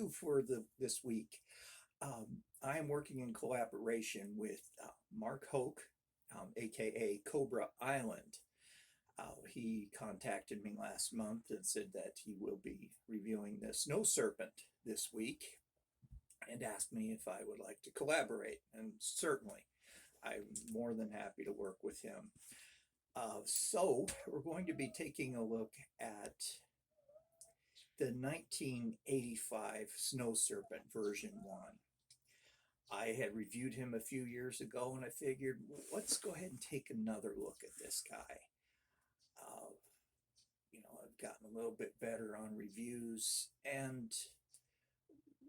review for this week. I am working in collaboration with Mark Hoke, aka Cobra Island. He contacted me last month and said that he will be reviewing the Snow Serpent this week and asked me if I would like to collaborate. And certainly, I'm more than happy to work with him. So we're going to be taking a look at the 1985 Snow Serpent version 1. I had reviewed him a few years ago and I figured, well, let's go ahead and take another look at this guy. I've gotten a little bit better on reviews, and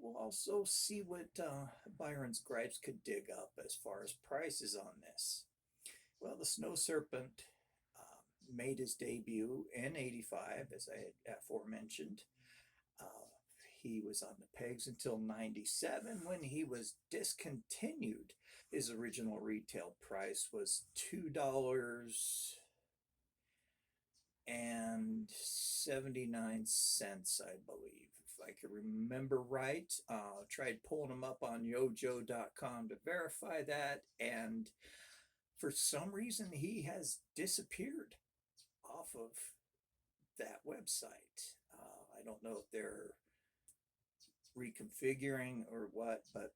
we'll also see what Byron's gripes could dig up as far as prices on this. Well, the Snow Serpent made his debut in '85, as I had aforementioned. He was on the pegs until '97 when he was discontinued. His original retail price was $2.79, I believe, if I can remember right. Tried pulling him up on yojo.com to verify that, and for some reason he has disappeared off of that website. I don't know if they're reconfiguring or what, but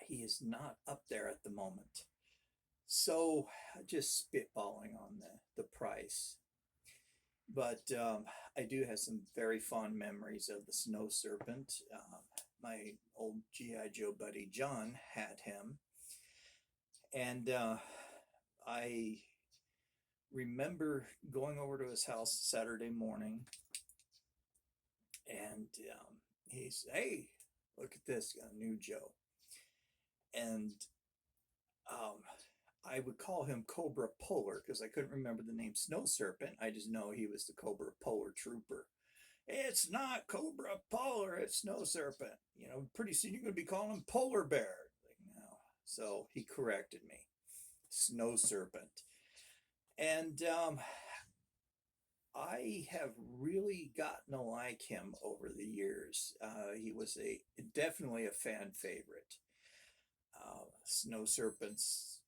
he is not up there at the moment. So just spitballing on the price. But I do have some very fond memories of the Snow Serpent. My old G.I. Joe buddy John had him. And I remember going over to his house Saturday morning, and he said, "Hey, look at this, got a new Joe." And I would call him Cobra Polar because I couldn't remember the name Snow Serpent. I just know he was the Cobra Polar Trooper. It's not Cobra Polar, it's Snow Serpent. Pretty soon you're going to be calling him Polar Bear. No. So he corrected me. Snow Serpent. And I have really gotten to like him over the years. He was definitely a fan favorite. Snow Serpents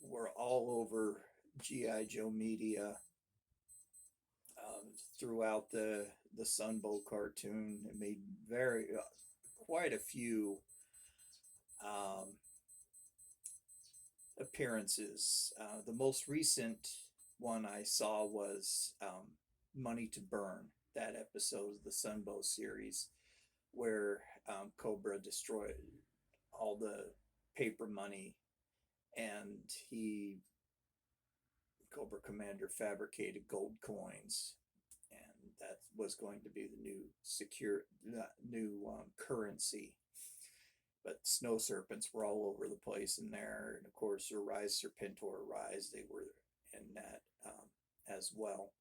were all over G.I. Joe media throughout the Sunbow cartoon. It made quite a few appearances. The most recent one I saw was Money to Burn, that episode of the Sunbow series where Cobra destroyed all the paper money, and Cobra Commander fabricated gold coins, and that was going to be the new currency. But Snow Serpents were all over the place in there, and of course Rise Serpentor Rise, they were in that as well.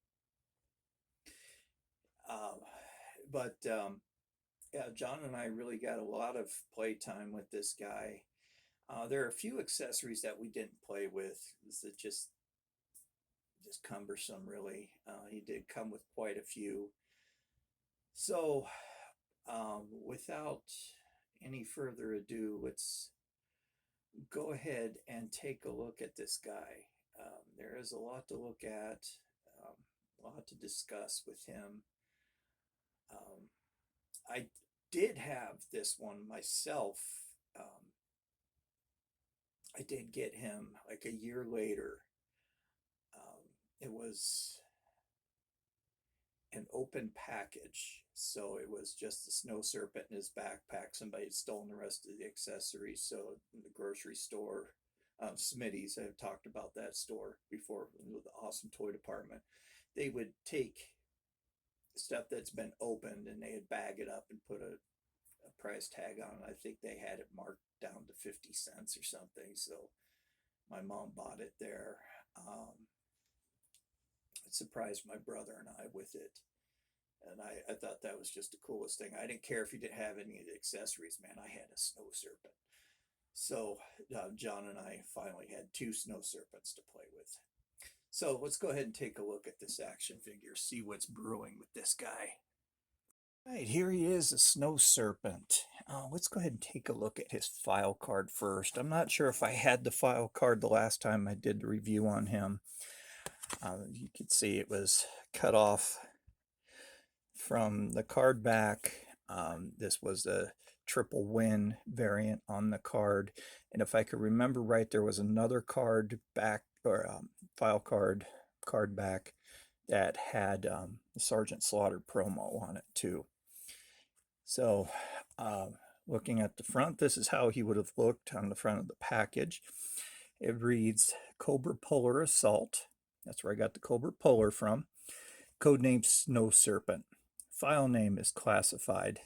Yeah, John and I really got a lot of playtime with this guy. There are a few accessories that we didn't play with. It's just cumbersome, really. He did come with quite a few. So, without any further ado, let's go ahead and take a look at this guy. There is a lot to look at, a lot to discuss with him. I did have this one myself. I did get him like a year later. It was an open package, so it was just the Snow Serpent in his backpack. Somebody had stolen the rest of the accessories. So in the grocery store, Smitty's, I've talked about that store before, with the awesome toy department. They would take stuff that's been opened and they'd bag it up and put a price tag on it. I think they had it marked down to 50 cents or something. So my mom bought it there. It surprised my brother and I with it. And I thought that was just the coolest thing. I didn't care if he didn't have any of the accessories, man. I had a Snow Serpent. So John and I finally had 2 Snow Serpents to play with. So let's go ahead and take a look at this action figure, see what's brewing with this guy. Right, here he is, a snow serpent. Let's go ahead and take a look at his file card first. I'm not sure if I had the file card the last time I did the review on him. You can see it was cut off from the card back. This was a triple win variant on the card. And if I could remember right, there was another card back, or file card back that had the Sergeant Slaughter promo on it too. So looking at the front, this is how he would have looked on the front of the package. It reads Cobra Polar Assault. That's where I got the Cobra Polar from. Codename Snow Serpent. File name is classified.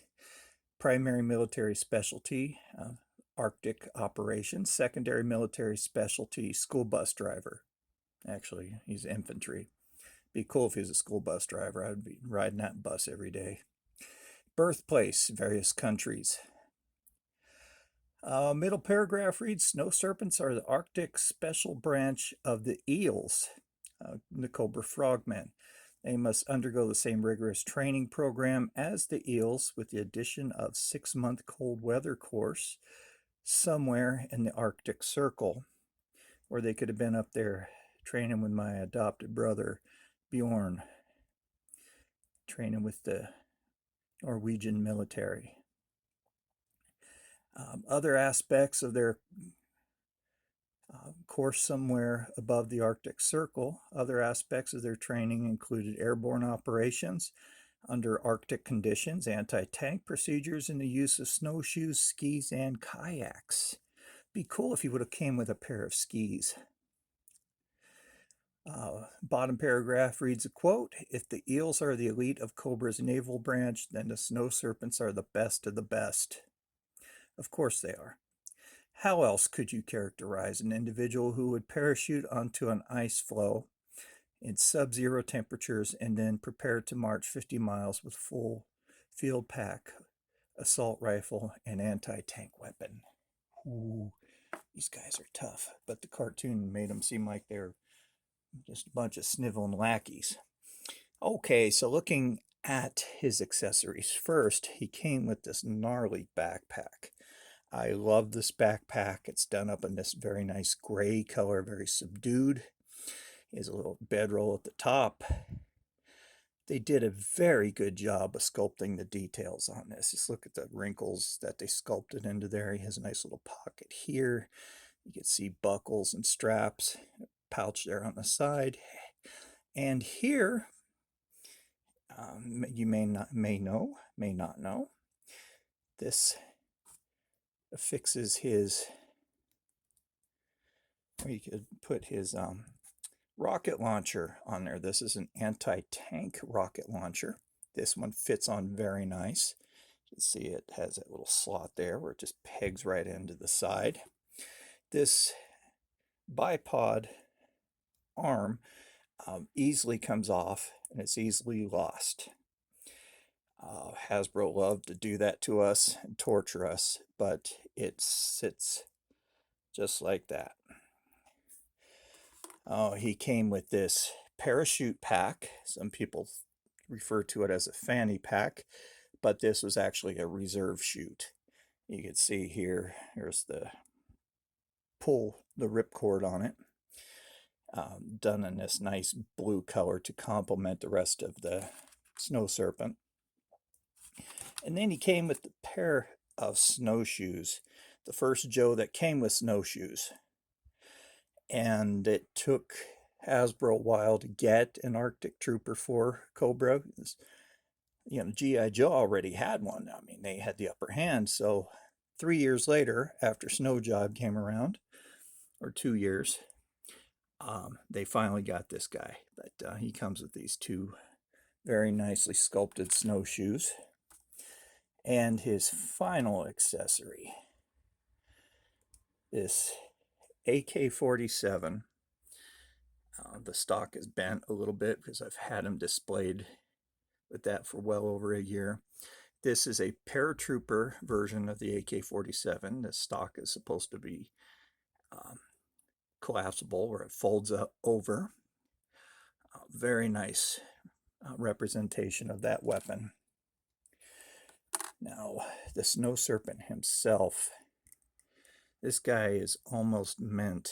Primary military specialty, Arctic operations. Secondary military specialty, school bus driver. Actually, he's infantry. Be cool if he was a school bus driver. I'd be riding that bus every day. Birthplace, various countries. Middle paragraph reads, snow serpents are the Arctic special branch of the eels, the cobra frogmen. They must undergo the same rigorous training program as the eels with the addition of 6-month cold weather course somewhere in the Arctic Circle, or they could have been up there training with my adopted brother, Bjorn, training with the Norwegian military. Other aspects of their course somewhere above the Arctic Circle. Other aspects of their training included airborne operations under Arctic conditions, anti-tank procedures, and the use of snowshoes, skis, and kayaks. Be cool if you would have came with a pair of skis. Bottom paragraph reads a quote, if the eels are the elite of Cobra's naval branch, then the snow serpents are the best of the best. Of course they are. How else could you characterize an individual who would parachute onto an ice floe in sub-zero temperatures and then prepare to march 50 miles with full field pack, assault rifle, and anti-tank weapon? Ooh, these guys are tough, but the cartoon made them seem like they're just a bunch of sniveling lackeys. Okay, so looking at his accessories. First, he came with this gnarly backpack. I love this backpack. It's done up in this very nice gray color, very subdued. He has a little bedroll at the top. They did a very good job of sculpting the details on this. Just look at the wrinkles that they sculpted into there. He has a nice little pocket here. You can see buckles and straps, pouch there on the side. And here, you may not know, this affixes his, or you could put his rocket launcher on there. This is an anti-tank rocket launcher. This one fits on very nice. You can see it has that little slot there where it just pegs right into the side. This bipod arm easily comes off and it's easily lost. Hasbro loved to do that to us and torture us, but it sits just like that. He came with this parachute pack. Some people refer to it as a fanny pack, but this was actually a reserve chute. You can see here, here's the ripcord on it, done in this nice blue color to complement the rest of the snow serpent. And then he came with the pair of snowshoes, the first Joe that came with snowshoes. And it took Hasbro a while to get an Arctic Trooper for Cobra. You know, G.I. Joe already had one. I mean, they had the upper hand. So 3 years later, after Snow Job came around, or 2 years, they finally got this guy. But he comes with these two very nicely sculpted snowshoes. And his final accessory, this AK-47. The stock is bent a little bit because I've had him displayed with that for well over a year. This is a paratrooper version of the AK-47. The stock is supposed to be collapsible, where it folds up over. Very nice representation of that weapon. Now, the snow serpent himself, this guy is almost mint.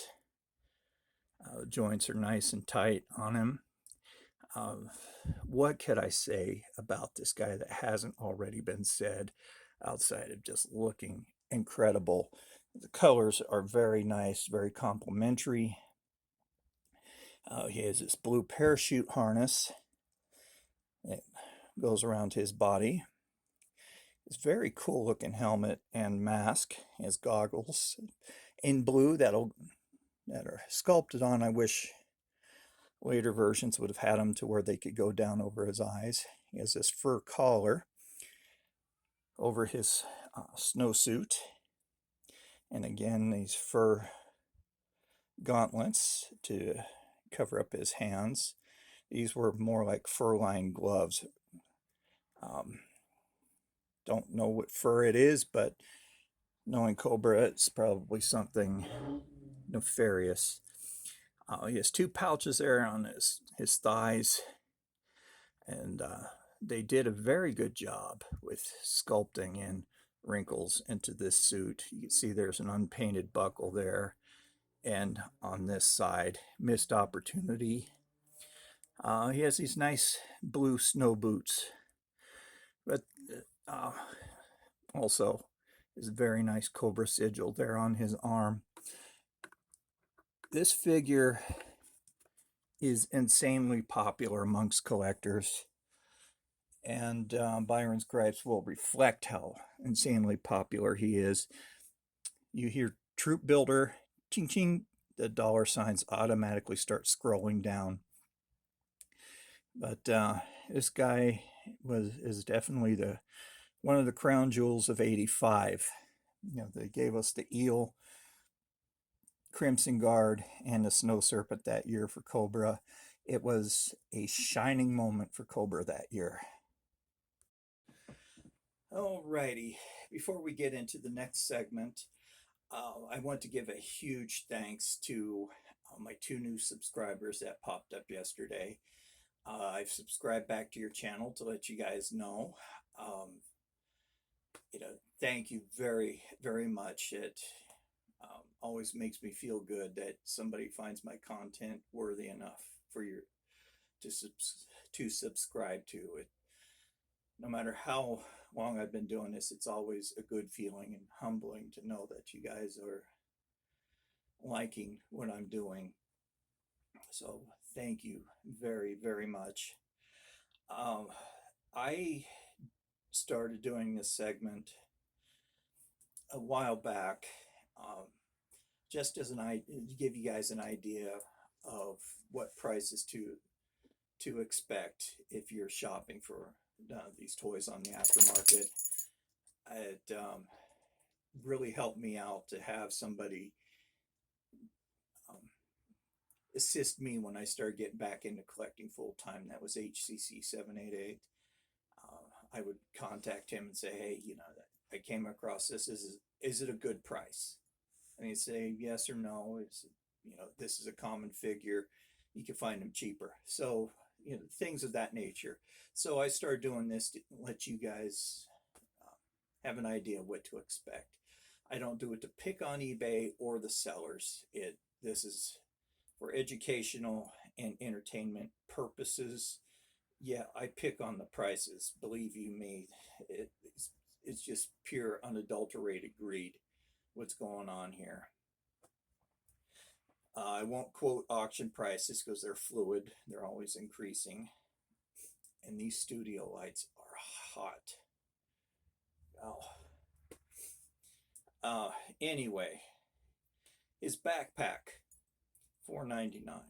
Joints are nice and tight on him. What could I say about this guy that hasn't already been said outside of just looking incredible? The colors are very nice, very complimentary. He has this blue parachute harness that goes around his body. It's very cool looking helmet and mask. He has goggles in blue that are sculpted on. I wish later versions would have had them to where they could go down over his eyes. He has this fur collar over his snowsuit. And again, these fur gauntlets to cover up his hands. These were more like fur-lined gloves. Don't know what fur it is, but knowing COBRA, it's probably something nefarious. He has two pouches there on his thighs, and they did a very good job with sculpting in wrinkles into this suit. You can see there's an unpainted buckle there, and on this side, missed opportunity. He has these nice blue snow boots, but also is a very nice COBRA sigil there on his arm. This figure is insanely popular amongst collectors, and Byron's gripes will reflect how insanely popular he is. You hear Troop Builder, ching ching, the dollar signs automatically start scrolling down. But this guy is definitely one of the crown jewels of '85. They gave us the Eel, Crimson Guard, and the Snow Serpent that year for COBRA. It was a shining moment for COBRA that year. Alrighty, before we get into the next segment, I want to give a huge thanks to my 2 new subscribers that popped up yesterday. I've subscribed back to your channel to let you guys know. Thank you very, very much. It always makes me feel good that somebody finds my content worthy enough for to subscribe to it. No matter how long I've been doing this, it's always a good feeling and humbling to know that you guys are liking what I'm doing. So thank you very, very much. I started doing this segment a while back, just as to give you guys an idea of what prices to expect if you're shopping for these toys on the aftermarket. It really helped me out to have somebody assist me when I started getting back into collecting full time. That was HCC 788. I would contact him and say, hey, I came across this. Is it a good price? And he'd say yes or no. This is a common figure. You can find them cheaper. So, things of that nature. So I started doing this to let you guys have an idea of what to expect. I don't do it to pick on eBay or the sellers. This is for educational and entertainment purposes. Yeah, I pick on the prices. Believe you me, it's just pure unadulterated greed what's going on here. I won't quote auction prices because they're fluid. They're always increasing. And these studio lights are hot. Oh. Anyway, his backpack, $4.99.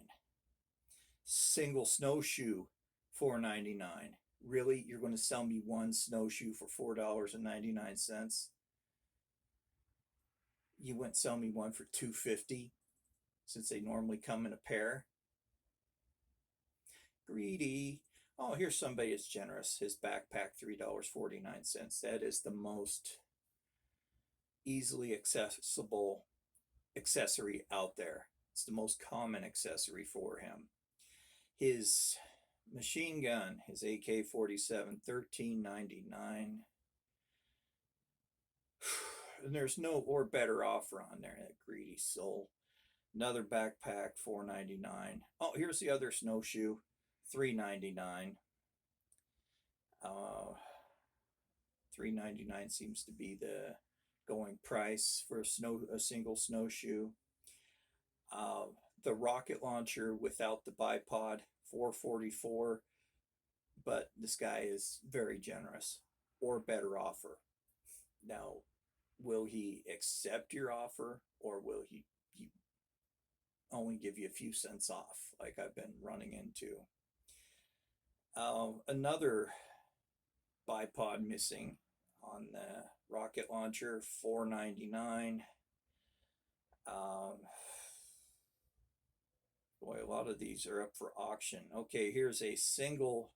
Single snowshoe, $4.99. Really? You're going to sell me one snowshoe for $4.99? You wouldn't sell me one for $2.50 since they normally come in a pair? Greedy. Oh, here's somebody that's generous. His backpack, $3.49. That is the most easily accessible accessory out there. It's the most common accessory for him. His machine gun, his AK-47, $13.99. And there's no or better offer on there. That greedy soul. Another backpack, $4.99. Oh, here's the other snowshoe, $3.99. Uh, $3.99 seems to be the going price for a single snowshoe. Uh, the rocket launcher without the bipod, $4.44. But this guy is very generous, or better offer. Now, will he accept your offer, or will he only give you a few cents off, like I've been running into? Another bipod missing on the rocket launcher, $4.99. Boy, a lot of these are up for auction. Okay, here's a single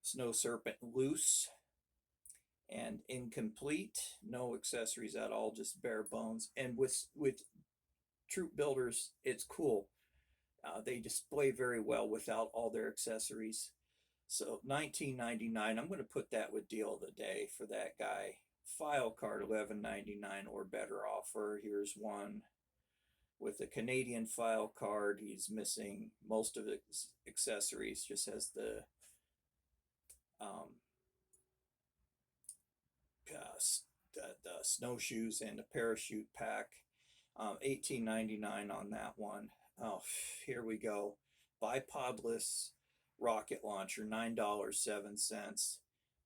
Snow Serpent loose and incomplete, no accessories at all, just bare bones. And with troop builders, it's cool. They display very well without all their accessories. So $19.99, I'm going to put that with deal of the day for that guy. File card, $11.99 or better offer. Here's one with a Canadian file card. He's missing most of his accessories, just has the snowshoes and a parachute pack. $18.99 on that one. Oh, here we go. Bipodless rocket launcher, $9.07.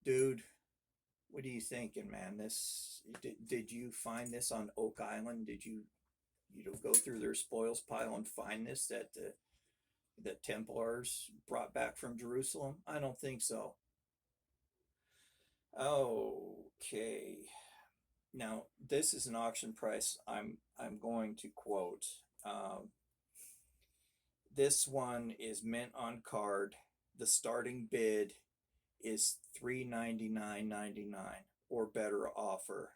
Dude, what are you thinking, man? This did you find this on Oak Island? Did you go through their spoils pile and find this that the Templars brought back from Jerusalem? I don't think so. Okay. Now, this is an auction price I'm going to quote. This one is mint on card. The starting bid is $399.99 or better offer.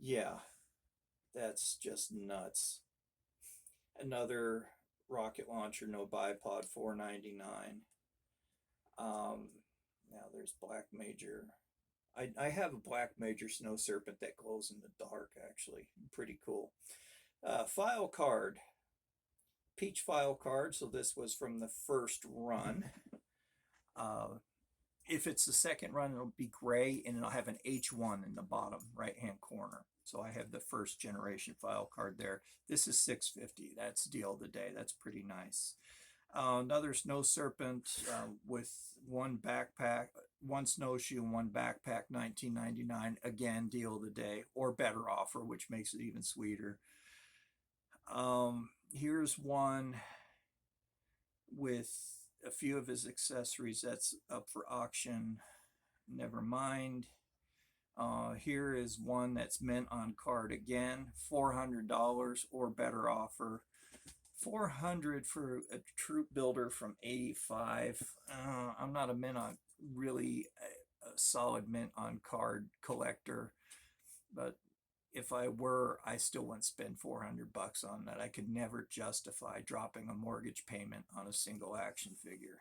Yeah, that's just nuts. Another rocket launcher, no bipod, $4.99. Now there's Black Major. I have a Black Major Snow Serpent that glows in the dark, actually. Pretty cool. File card. Peach file card. So this was from the first run. If it's the second run, it'll be gray and it'll have an H1 in the bottom right-hand corner. So I have the first generation file card there. This is $6.50. That's deal of the day. That's pretty nice. Another Snow Serpent with one backpack, one snowshoe, and one backpack, $19.99. Again, deal of the day, or better offer, which makes it even sweeter. Here's one with a few of his accessories that's up for auction. Never mind. Here is one that's mint on card again, $400 or better offer. $400 for a troop builder from '85. I'm not a really a solid mint on card collector, but if I were, I still wouldn't spend $400 on that. I could never justify dropping a mortgage payment on a single action figure.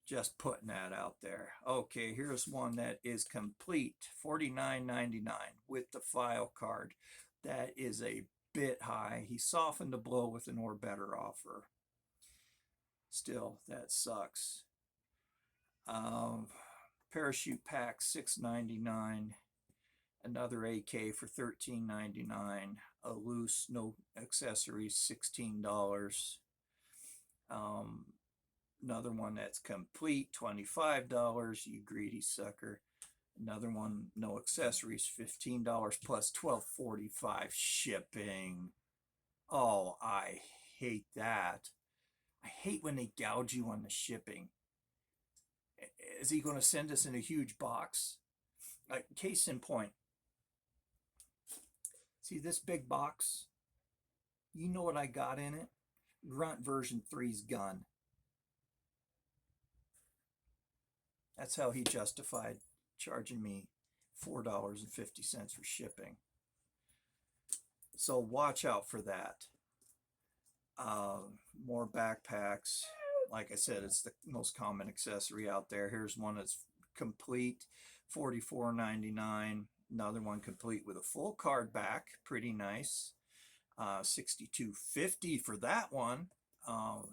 Just putting that out there. Okay, here's one that is complete, $49.99 with the file card. That is a bit high. He softened the blow with an or better offer. Still, that sucks. Parachute pack, $6.99. Another AK for $13.99. A loose, no accessories, $16. Another one that's complete, $25. You greedy sucker. Another one, no accessories, $15 plus $12.45 shipping. Oh, I hate that. I hate when they gouge you on the shipping. Is he going to send us in a huge box? Like, case in point. See this big box? You know what I got in it? Grunt version 3's gun. That's how he justified charging me $4.50 for shipping. So watch out for that. More backpacks. like I said, it's the most common accessory out there. Here's one that's complete, $44.99. Another one complete with a full card back, pretty nice. $62.50 for that one.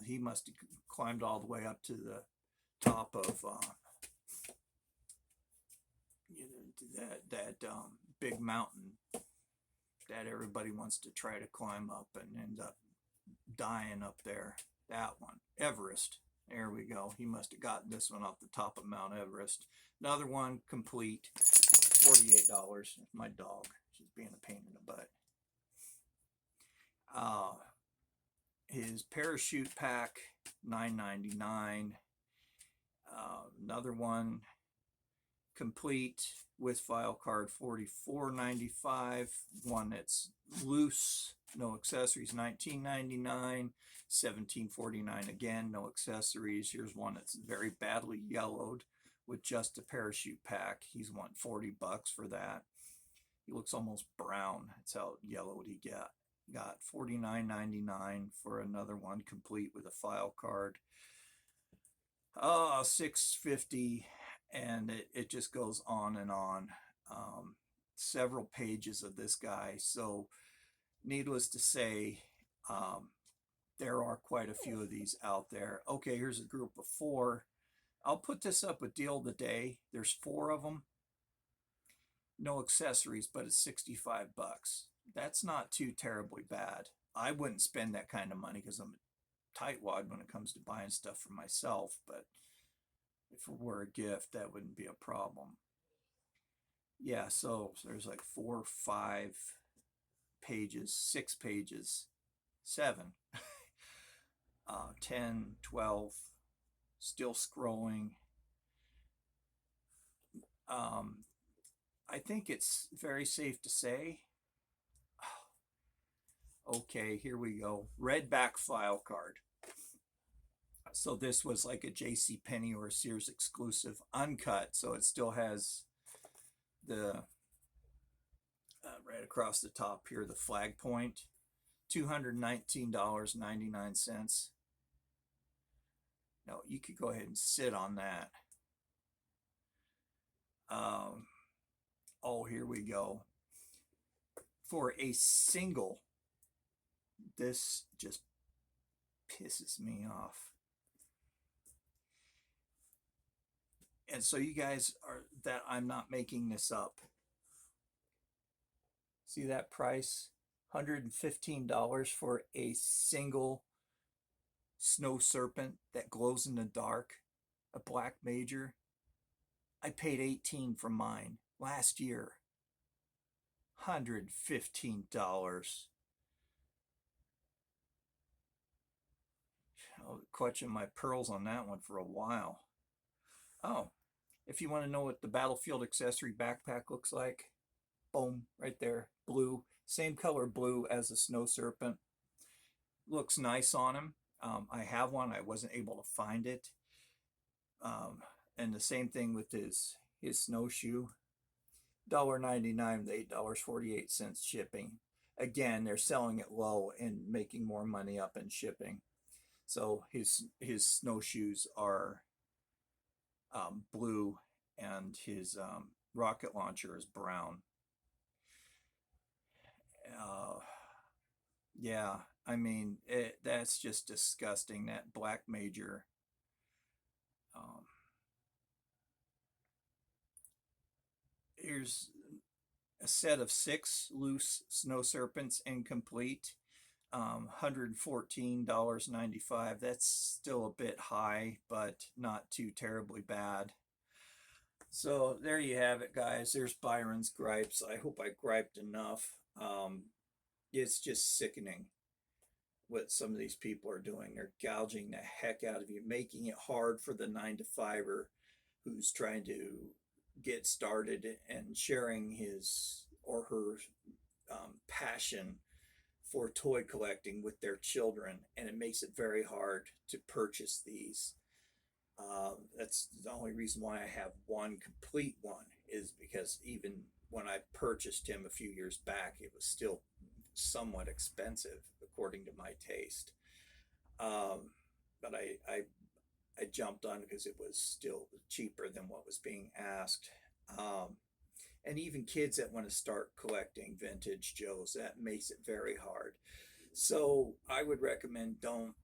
He must have climbed all the way up to the top of that big mountain that everybody wants to try to climb up and end up dying up there. That one, Everest. There we go. He must have gotten this one off the top of Mount Everest. Another one complete, $48. My dog, she's being a pain in the butt. His parachute pack, $9.99. Another one complete with file card, $44.95. One that's loose, no accessories, $19.99. $17.49 again, no accessories. Here's one that's very badly yellowed with just a parachute pack. He's wanting $40 for that. He looks almost brown. That's how yellowed he got. $49.99 for another one complete with a file card. $6.50, and it just goes on and on. Several pages of this guy. So needless to say, there are quite a few of these out there. Okay, here's a group of 4. I'll put this up with deal of the day. There's 4 of them. No accessories, but it's $65. That's not too terribly bad. I wouldn't spend that kind of money because I'm a tightwad when it comes to buying stuff for myself, but if it were a gift, that wouldn't be a problem. Yeah, so there's like 4, 5 pages, 6 pages, 7, 10, 12, still scrolling. I think it's very safe to say, okay, here we go. Red back file card. So this was like a JCPenney or a Sears exclusive, uncut. So it still has the, right across the top here, the flag point. $219.99. No, you could go ahead and sit on that. Oh, here we go. For a single, this just pisses me off. And so you guys are, that I'm not making this up. See that price? $115 for a single snow serpent that glows in the dark, a black major. I paid $18 for mine last year. $115. I'll clutching my pearls on that one for a while. Oh, if you want to know what the battlefield accessory backpack looks like, boom, right there, blue, same color blue as the snow serpent. Looks nice on him. I have one. I wasn't able to find it. And the same thing with his snowshoe. $1.99 with $8.48 shipping. Again, they're selling it low and making more money up in shipping. So his snowshoes are blue, and his rocket launcher is brown. Yeah, I mean, that's just disgusting, that black major. Here's a set of 6 loose snow serpents, incomplete. $114.95. That's still a bit high, but not too terribly bad. So there you have it, guys. There's Byron's gripes. I hope I griped enough. It's just sickening what some of these people are doing. They're gouging the heck out of you, making it hard for the 9-to-5er who's trying to get started and sharing his or her passion for toy collecting with their children, and it makes it very hard to purchase these. That's the only reason why I have one complete one, is because even when I purchased him a few years back, it was still somewhat expensive according to my taste. But I jumped on because it was still cheaper than what was being asked. And even kids that want to start collecting vintage Joes, that makes it very hard. So I would recommend don't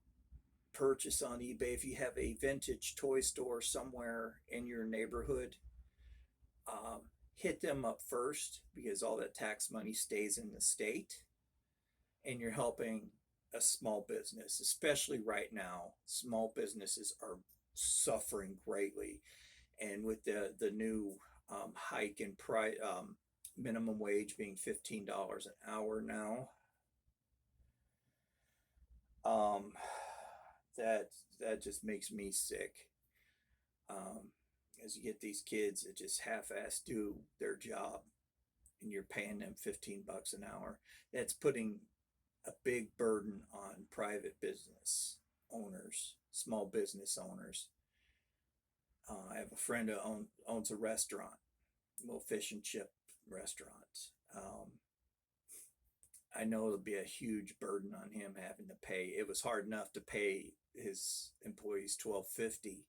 purchase on eBay. If you have a vintage toy store somewhere in your neighborhood, um, hit them up first because all that tax money stays in the state and you're helping a small business, especially right now. Small businesses are suffering greatly. And with the new hike in price, minimum wage being $15 an hour now, um, that that just makes me sick. Um, as you get these kids that just half-ass do their job, and you're paying them $15 an hour, that's putting a big burden on private business owners, small business owners. I have a friend who owns a restaurant, a little fish and chip restaurant. I know it'll be a huge burden on him having to pay. It was hard enough to pay his employees $12.50.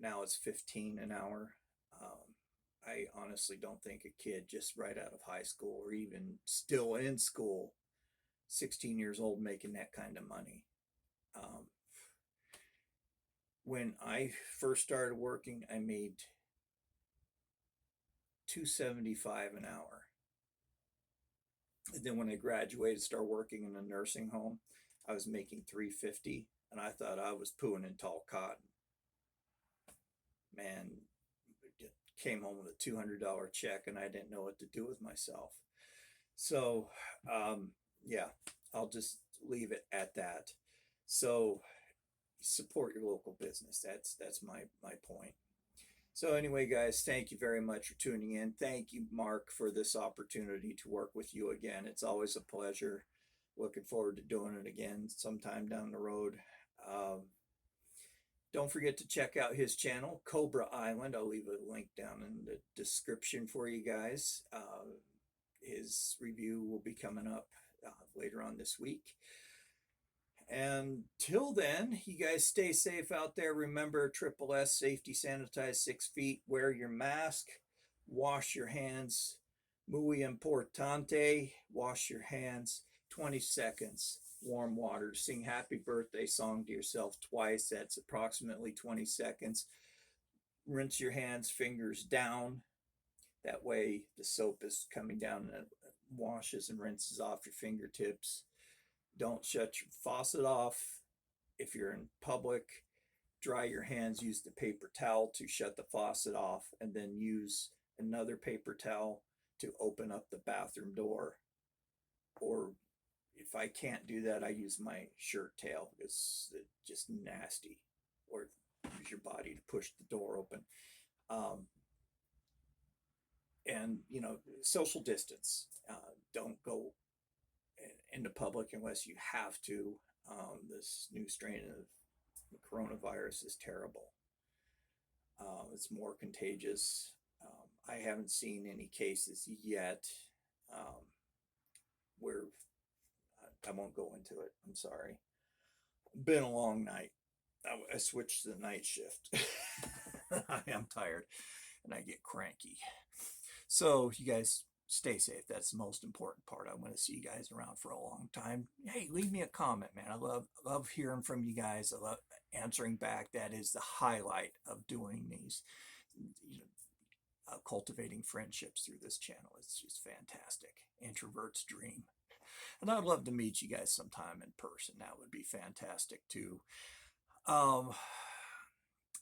Now it's 15 an hour. I honestly don't think a kid just right out of high school or even still in school, 16 years old, making that kind of money. When I first started working, I made $2.75 an hour. And then when I graduated, started working in a nursing home, I was making $3.50, and I thought I was pooing in tall cotton. Man, came home with a $200 check, and I didn't know what to do with myself. So, yeah, I'll just leave it at that. So, support your local business. That's my point. So anyway, guys, thank you very much for tuning in. Thank you, Mark, for this opportunity to work with you again. It's always a pleasure. Looking forward to doing it again sometime down the road. Don't forget to check out his channel, Cobra Island. I'll leave a link down in the description for you guys. His review will be coming up later on this week. And till then, you guys stay safe out there. Remember, Triple S, safety, sanitize, 6 feet, wear your mask, wash your hands. Muy importante, wash your hands. 20 seconds, warm water. Sing happy birthday song to yourself twice. That's approximately 20 seconds. Rinse your hands, fingers down. That way the soap is coming down and it washes and rinses off your fingertips. Don't shut your faucet off. If you're in public, dry your hands, use the paper towel to shut the faucet off, and then use another paper towel to open up the bathroom door. Or if I can't do that, I use my shirt tail because it's just nasty. Or use your body to push the door open. And, social distance. Don't go into public unless you have to. This new strain of the coronavirus is terrible. It's more contagious. I haven't seen any cases yet where I won't go into it. I'm sorry. Been a long night. I switched to the night shift. I am tired and I get cranky. So you guys stay safe. That's the most important part. I want to see you guys around for a long time. Hey, leave me a comment, man. I love hearing from you guys. I love answering back. That is the highlight of doing these, cultivating friendships through this channel. It's just fantastic. Introvert's dream. And I'd love to meet you guys sometime in person. That would be fantastic too.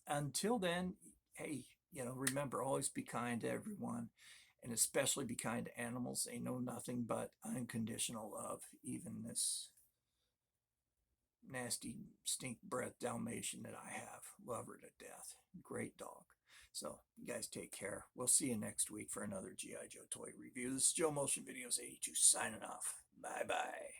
Until then, hey, remember, always be kind to everyone. And especially be kind to animals. They know nothing but unconditional love. Even this nasty stink breath Dalmatian that I have. Love her to death. Great dog. So you guys take care. We'll see you next week for another G.I. Joe toy review. This is Joe Motion Videos 82 signing off. Bye-bye.